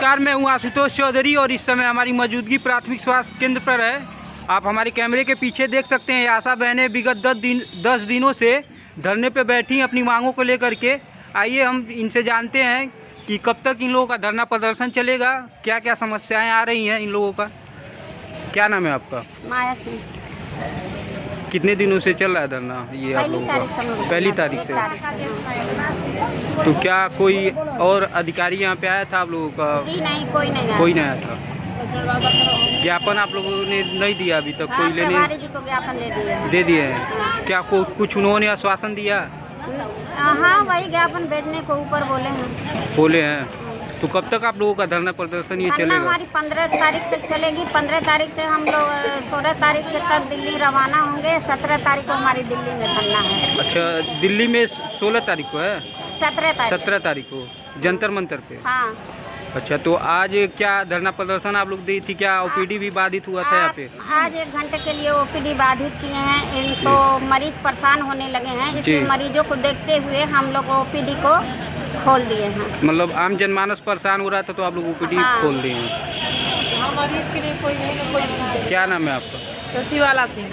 नमस्कार, मैं हूँ आशुतोष चौधरी और इस समय हमारी मौजूदगी प्राथमिक स्वास्थ्य केंद्र पर है। आप हमारे कैमरे के पीछे देख सकते हैं आशा बहनें विगत 10 दिनों से धरने पर बैठी अपनी मांगों को लेकर के। आइए हम इनसे जानते हैं कि कब तक इन लोगों का धरना प्रदर्शन चलेगा, क्या क्या समस्याएं आ रही हैं इन लोगों का। क्या नाम है आपका? माया सिंह। कितने दिनों से चल रहा है धरना ये आप लोगों का? पहली तारीख से। तो क्या कोई और अधिकारी यहाँ पे आया था आप लोगों का? जी नहीं, कोई नहीं आया। कोई नहीं आया था। ज्ञापन आप लोगों ने नहीं दिया अभी तक? कोई लेने जी को ज्ञापन दे दिए हैं? क्या कुछ उन्होंने आश्वासन दिया? हाँ, वही ज्ञापन भेजने को ऊपर बोले हैं। तो कब तक आप लोगों का धरना प्रदर्शन ये चलेगा? हमारी 15 तारीख तक चलेगी। 15 तारीख से हम लोग 16 तारीख तक दिल्ली रवाना होंगे। 17 तारीख को हमारी दिल्ली में धरना है। अच्छा, दिल्ली में 16 तारीख को है? 17 तारीख को जंतर मंतर पे। हाँ। अच्छा, तो आज क्या धरना प्रदर्शन आप लोग दी थी? क्या ओपीडी भी बाधित हुआ था यहाँ पे? आज 1 घंटे के लिए ओपीडी बाधित किए हैं। इनको मरीज परेशान होने लगे हैं, इसलिए मरीजों को देखते हुए हम लोग ओपीडी को खोल दिए हैं। मतलब आम जनमानस परेशान हो रहा था तो आप लोग ओपीडी खोल दिए हैं। मरीज के लिए कोई क्या नाम है आपका? शशिवाला सिंह।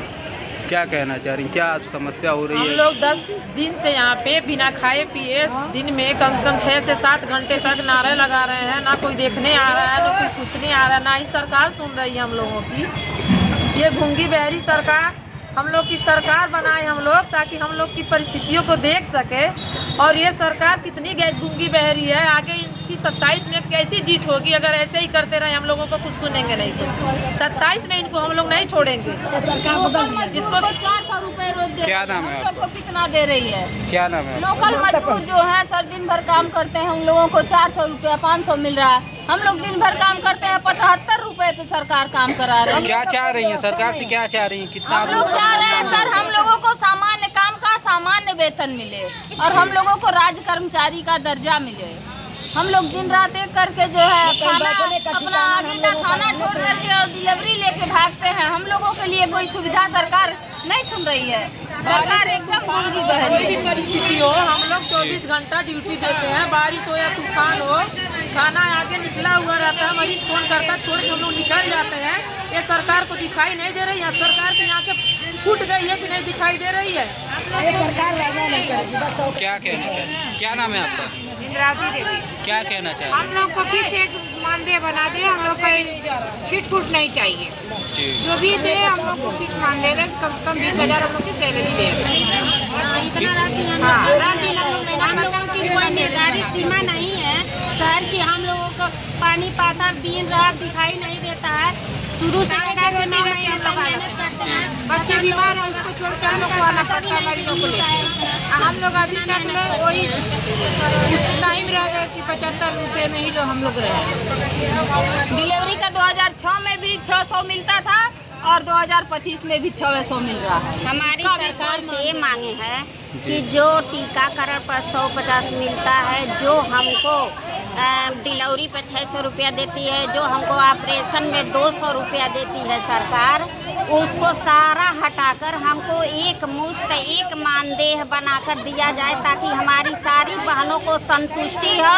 क्या कहना चाह रही, क्या समस्या हो रही है? हम लोग 10 दिन से यहाँ पे बिना खाए पिए दिन में कम से कम 6 से 7 घंटे तक नारे लगा रहे हैं। ना कोई देखने आ रहा है, ना कोई पूछने आ रहा है, ना ही सरकार सुन रही है हम लोगों की। ये गूंगी बहरी सरकार हम लोग की सरकार बनाए हम लोग, ताकि हम लोग की परिस्थितियों को देख सके। और ये सरकार कितनी गूंगी बहरी है, आगे इनकी 27 में कैसी जीत होगी अगर ऐसे ही करते रहे। हम लोगों को कुछ सुनेंगे नहीं तो 27 में इनको हम लोग नहीं छोड़ेंगे। जिसको 400 रुपए रोज दे, क्या नाम है आपका? कितना दे रही है? क्या नाम है? लोकल मजदूर जो है सर दिन भर काम करते हैं, उन लोगों को 400 रुपया 500 मिल रहा है। हम लोग दिन भर काम करते हैं, 75 रुपए पे सरकार काम करा रही है। क्या चाह रही है सरकार से? क्या चाह रही है? कितना हम लोग चाह रहे हैं सर, हम लोगों को सामान्य काम का सामान्य वेतन मिले और हम लोगों को राज्य कर्मचारी का दर्जा मिले। हम लोग दिन रात एक करके जो है खाना अपना आगे का खाना छोड़ करके और डिलीवरी लेके भागते हैं। हम लोगों के लिए कोई सुविधा सरकार नहीं सुन रही है। सरकार एकदम गूंगी बहरी परिस्थिति हो, हम लोग 24 घंटा ड्यूटी देते हैं। बारिश हो या तूफान हो, खाना आगे निकला हुआ रहता है, मरीज फोन करता छोड़ के हम लोग निकल जाते हैं। ये सरकार को दिखाई नहीं दे रही है। सरकार की आंखें फूट गई है कि नहीं दिखाई दे रही है? ये सरकार नहीं करेगी। क्या कहना चाहिए? क्या नाम है आपका? इंद्रावती देवी। क्या कहना चाहिए? हम लोग को फिर से एक मानदेय बना दे। हम लोग को छीट फूट नहीं चाहिए। जो भी दे हम लोग को फिक्स मानदेय दे। कम से कम 20,000 हम लोग की सैलरी दे। हाँ, रात दिन हम लोग मेहनत की कोई निर्धारित सीमा नहीं है सर कि हम लोगों को पानी पाता दिन रात दिखाई नहीं देता है। शुरू से बच्चे बीमार है, उसको छोड़ कर हम लोग को आना पड़ता है मरीजों को लेकर। हम लोग अभी तक में वही टाइम रह गए कि 75 रुपये में ही हम लोग रहे। डिलीवरी का 2006 में भी 600 मिलता था और 2025 में भी 600 मिल रहा है। हमारी सरकार से ये मांगे हैं कि जो टीकाकरण पर 150 मिलता है, जो हमको डिलीवरी पर 600 रुपया देती है, जो हमको ऑपरेशन में 200 रुपया देती है सरकार, उसको सारा हटाकर हमको एक मुश्त एक मानदेय बनाकर दिया जाए, ताकि हमारी सारी बहनों को संतुष्टि हो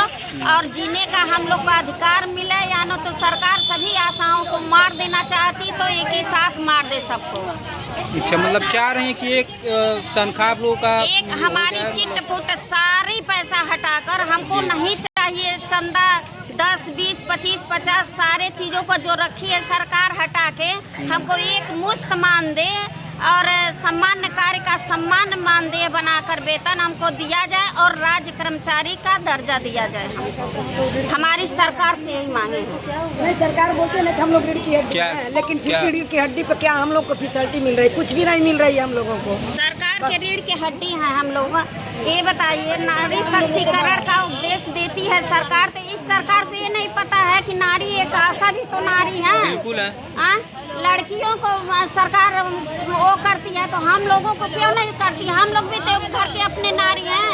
और जीने का हम लोग को अधिकार मिले। या न तो सरकार सभी आशाओं को मार देना चाहती तो एक ही साथ मार दे सबको। अच्छा, मतलब चाह रहे हैं कि एक तनख्वाह आप लोगों का एक हमारी चिट पुट सारी पैसा हटाकर हमको नहीं चाहिए। चंदा 10, 20, 25, 50 सारे चीज़ों पर जो रखी है सरकार हटा के हमको एक मुश्त मानदेय और सामान्य कार्य का सम्मान मानदेय बनाकर वेतन हमको दिया जाए और राज्य कर्मचारी का दर्जा दिया जाए। हमारी सरकार से यही मांगे हैं। नहीं, सरकार बोलते हैं हम लोग रीढ़ की हड्डी है, लेकिन फिर रीढ़ की हड्डी पर क्या हम लोग को फैसिलिटी मिल रही है? कुछ भी नहीं मिल रही है हम लोगों को। सरकार के रीढ़ की हड्डी है हम लोग। ये बताइए, नारी सशक्तिकरण का उपदेश देती है सरकार, तो इस सरकार को ये नहीं पता है कि नारी एक आशा भी तो नारी है। बिल्कुल है। लड़कियों को सरकार वो करती है तो हम लोगों को क्यों नहीं करती? हम लोग भी तो घर के अपने नारी हैं।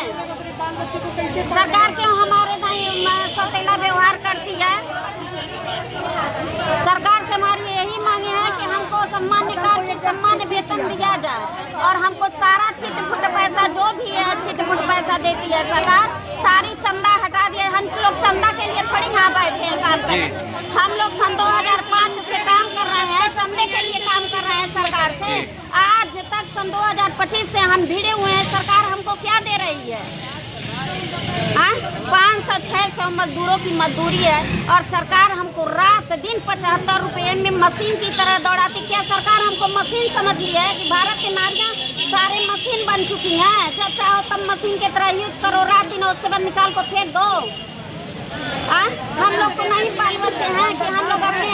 सरकार क्यों हमारे नहीं सौतेला व्यवहार करती है? सरकार से हमारी यही मांगे है कि हमको सामान्य कार्य सामान्य वेतन दिया जाए और हमको सारा चिट फुट पैसा जो भी है चिट फुट पैसा देती है सरकार, सारी चंदा हटा दिया। हम लोग चंदा के लिए थोड़ी यहाँ बैठे हैं काम करने। हम लोग सन 2005 से काम कर रहे हैं, चंदे के लिए काम कर रहे हैं सरकार से। आज तक सन 2025 से हम भिड़े हुए हैं, सरकार हमको क्या दे रही है? 500-600 मजदूरों की मजदूरी है और सरकार हमको रात दिन 75 रुपये में मशीन की तरह दौड़ाती। क्या सरकार हमको मशीन समझ लिया है कि भारत की नारियां सारे मशीन बन चुकी हैं? जब चाहो तब मशीन की तरह यूज करो, रात दिन उसके बाद निकाल को फेंक दो। हम लोग को नहीं बाल बच्चे हैं कि हम लोग अपने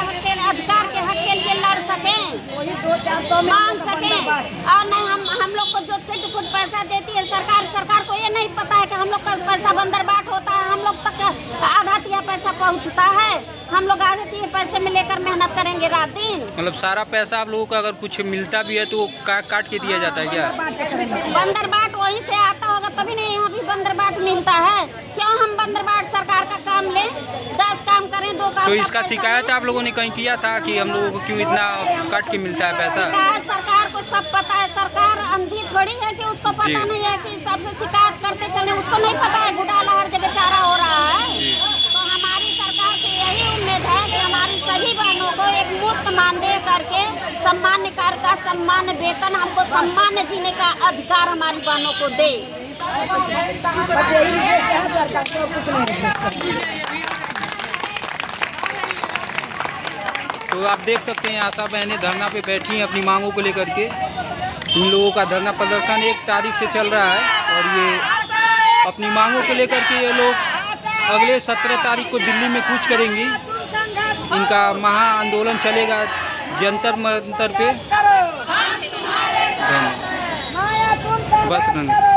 अधिकार के हक के लिए लड़ सकें, मांग सकें। और नहीं हम लोग को जो चिटपुट पैसा देती है सरकार को ये नहीं पता है कि हम लोग का पैसा बंदरबाट होता है, हम लोग तक आधा तिया पैसा पहुंचता है। हम लोग आधे तिया पैसे में लेकर मेहनत करेंगे रात दिन। मतलब सारा पैसा आप लोगों का अगर कुछ मिलता भी है तो काट के दिया जाता है क्या? बंदरबाट वहीं से आता होगा, तभी नहीं यहाँ भी बंदरबाट मिलता है। क्यों हम बंदरबाट सरकार का काम लें? 10 काम करें, 2 काम। तो इसका शिकायत आप लोगों ने कहीं किया था कि हम लोगों को क्यों इतना काट के मिलता है पैसा? सरकार को सब पता है, सरकार अंधी थोड़ी है कि उसको पता नहीं है कि सबसे शिकायत करते चले। उसको नहीं पता है घोटाला हर जगह चारा हो रहा है। तो हमारी सरकार से यही उम्मीद है कि हमारी सभी बहनों को एक मुफ्त मानदेय करके सम्मान्य कार्य का सम्मान वेतन, हमको सम्मान जीने का अधिकार हमारी बहनों को दे। तो आप देख सकते हैं आशा बहनें धरना पे बैठी हैं अपनी मांगों को लेकर के। इन लोगों का धरना प्रदर्शन 1 तारीख से चल रहा है और ये अपनी मांगों को लेकर के ये लोग अगले 17 तारीख को दिल्ली में कूच करेंगी। इनका महा आंदोलन चलेगा जंतर मंतर पे। बस धन्यवाद।